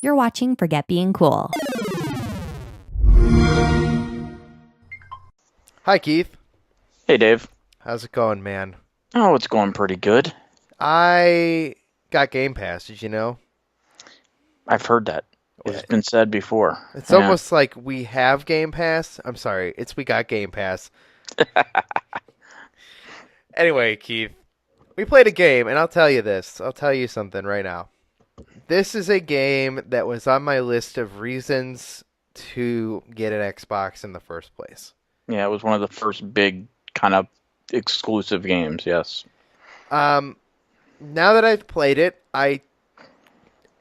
You're watching Forget Being Cool. Hi, Keith. Hey, Dave. How's it going, man? Oh, it's going pretty good. I got Game Pass, did you know? I've heard that. It's been said before. It's Yeah. almost like we have Game Pass. I'm sorry, it's we got Game Pass. Anyway, Keith, we played a game, and I'll tell you this. I'll tell you something right now. This is a game that was on my list of reasons to get an Xbox in the first place. Yeah, it was one of the first big kind of exclusive games, yes. Now that I've played it, I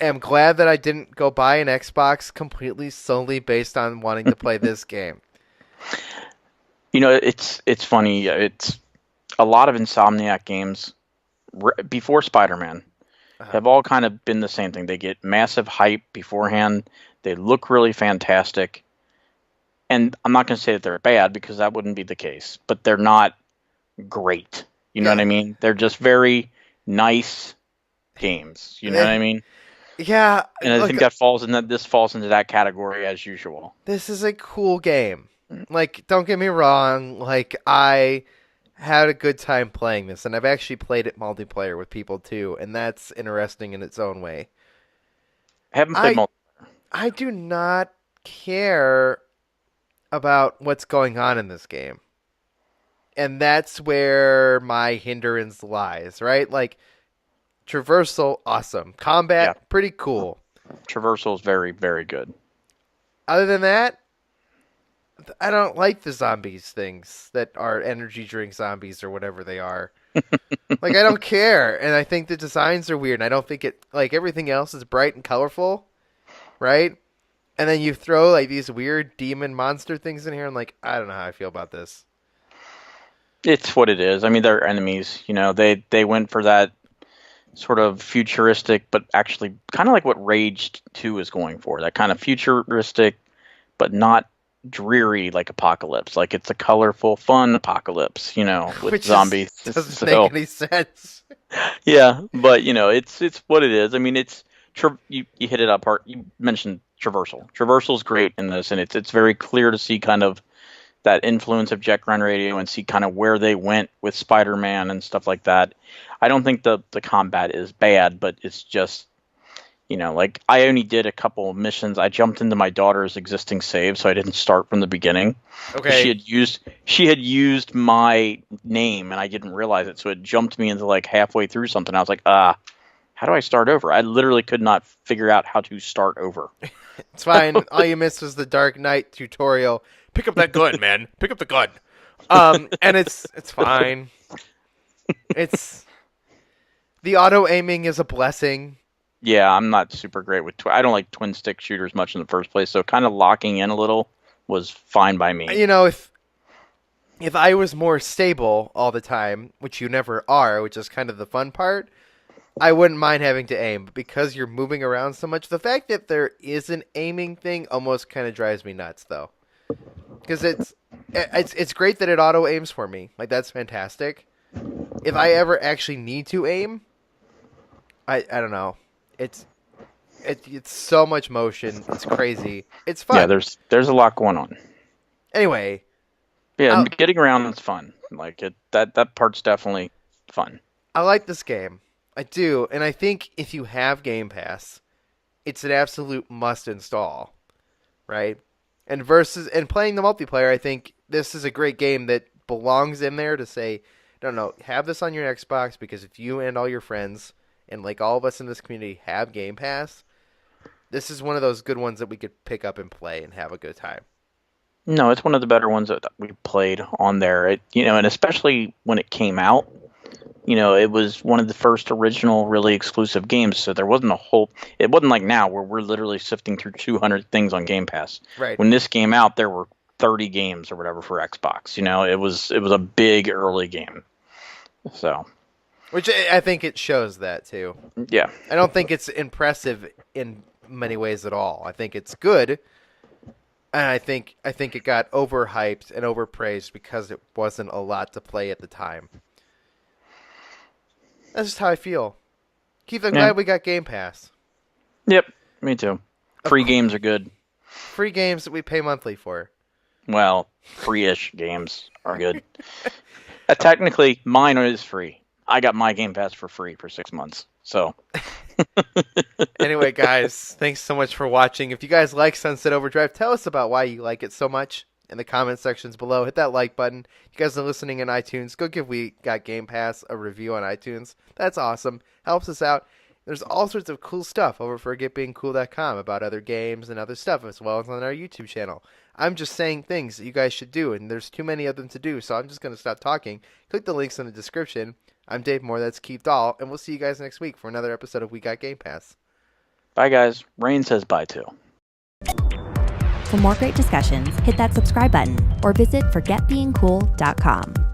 am glad that I didn't go buy an Xbox completely solely based on wanting to play this game. You know, it's funny. It's a lot of Insomniac games before Spider-Man have all kind of been the same thing. They get massive hype beforehand. They look really fantastic. And I'm not going to say that they're bad because that wouldn't be the case, but they're not great. You know what I mean? They're just very nice games. You know what I mean? Yeah. And I think this falls into that category as usual. This is a cool game. Like, don't get me wrong. Like, I had a good time playing this, and I've actually played it multiplayer with people too, and that's interesting in its own way. I haven't played multiplayer. I do not care about what's going on in this game. And that's where my hindrance lies, right? Like, traversal, awesome. Combat, pretty cool. Traversal is very, very good. Other than that, I don't like the zombies things that are energy drink zombies or whatever they are. Like, I don't care. And I think the designs are weird. And I don't think it, like, everything else is bright and colorful, right? And then you throw, like, these weird demon monster things in here. I'm like, I don't know how I feel about this. It's what it is. I mean, they're enemies. You know, they went for that sort of futuristic, but actually kind of like what Rage 2 is going for. That kind of futuristic, but not dreary like Apocalypse. Like, it's a colorful, fun Apocalypse, you know, with Which zombies. Doesn't make any sense. Yeah, but, you know, it's what it is. I mean, you hit it up hard. You mentioned Traversal. Traversal is great in this, and it's very clear to see kind of that influence of Jet Grind Radio and see kind of where they went with Spider-Man and stuff like that. I don't think the combat is bad, but it's just, you know, like, I only did a couple of missions. I jumped into my daughter's existing save, so I didn't start from the beginning. Okay. She had used my name, and I didn't realize it, so it jumped me into, like, halfway through something. I was like, how do I start over? I literally could not figure out how to start over. It's fine. All you missed was the Dark Knight tutorial. Pick up that gun, man. Pick up the gun. And it's fine. It's the auto aiming is a blessing. Yeah, I'm not super great with I don't like twin stick shooters much in the first place, so kind of locking in a little was fine by me. You know, if I was more stable all the time, which you never are, which is kind of the fun part, I wouldn't mind having to aim. But because you're moving around so much, the fact that there is an aiming thing almost kind of drives me nuts, though. Because it's great that it auto aims for me. Like, that's fantastic. If I ever actually need to aim, I don't know. It's so much motion. It's crazy. It's fun. Yeah, there's a lot going on. Anyway. Yeah, getting around is fun. Like, that part's definitely fun. I like this game. I do, and I think if you have Game Pass, it's an absolute must install, right? And playing the multiplayer, I think this is a great game that belongs in there to say, no, have this on your Xbox, because if you and all your friends and like all of us in this community have Game Pass, this is one of those good ones that we could pick up and play and have a good time. No, it's one of the better ones that we played on there. You know, and especially when it came out, you know, it was one of the first original really exclusive games, so there wasn't it wasn't like now where we're literally sifting through 200 things on Game Pass. Right. When this came out, there were 30 games or whatever for Xbox. You know, it was a big early game. So, which I think it shows that too. Yeah. I don't think it's impressive in many ways at all. I think it's good. And I think it got overhyped and overpraised because it wasn't a lot to play at the time. That's just how I feel. Keith, I'm glad we got Game Pass. Yep, me too. Free games are good. Free games that we pay monthly for. Well, free-ish games are good. Technically, mine is free. I got my Game Pass for free for 6 months. So, anyway, guys, thanks so much for watching. If you guys like Sunset Overdrive, tell us about why you like it so much in the comment sections below. Hit that like button. You guys are listening in iTunes. Go give We Got Game Pass a review on iTunes. That's awesome. Helps us out. There's all sorts of cool stuff over for GetBeingCool.com about other games and other stuff, as well as on our YouTube channel. I'm just saying things that you guys should do, and there's too many of them to do, so I'm just going to stop talking. Click the links in the description. I'm Dave Moore, that's Keith Dahl, and we'll see you guys next week for another episode of We Got Game Pass. bye, guys. Rain says bye, too. For more great discussions, hit that subscribe button or visit forgetbeingcool.com.